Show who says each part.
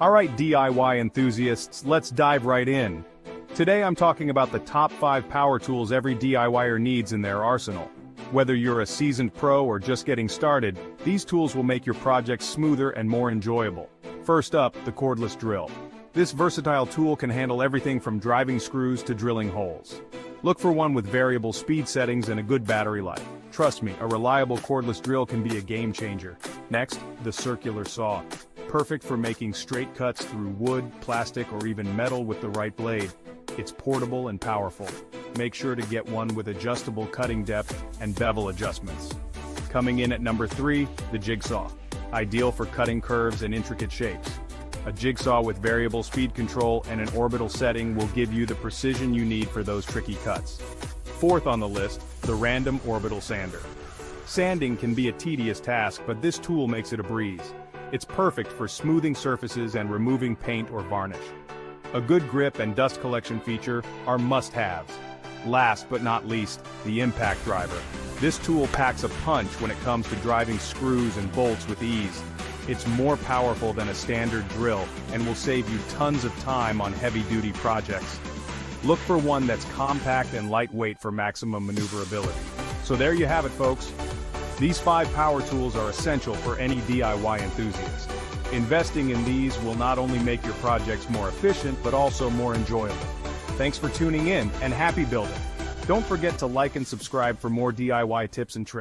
Speaker 1: Alright DIY enthusiasts, let's dive right in. Today I'm talking about the top 5 power tools every DIYer needs in their arsenal. Whether you're a seasoned pro or just getting started, these tools will make your projects smoother and more enjoyable. First up, the cordless drill. This versatile tool can handle everything from driving screws to drilling holes. Look for one with variable speed settings and a good battery life. Trust me, a reliable cordless drill can be a game changer. Next, the circular saw. Perfect for making straight cuts through wood, plastic, or even metal with the right blade. It's portable and powerful. Make sure to get one with adjustable cutting depth and bevel adjustments. Coming in at number 3, the jigsaw. Ideal for cutting curves and intricate shapes. A jigsaw with variable speed control and an orbital setting will give you the precision you need for those tricky cuts. Fourth on the list, the random orbital sander. Sanding can be a tedious task, but this tool makes it a breeze. It's perfect for smoothing surfaces and removing paint or varnish. A good grip and dust collection feature are must-haves. Last but not least, the impact driver. This tool packs a punch when it comes to driving screws and bolts with ease. It's more powerful than a standard drill and will save you tons of time on heavy-duty projects. Look for one that's compact and lightweight for maximum maneuverability. So there you have it, folks. These 5 power tools are essential for any DIY enthusiast. Investing in these will not only make your projects more efficient, but also more enjoyable. Thanks for tuning in, and happy building! Don't forget to like and subscribe for more DIY tips and tricks.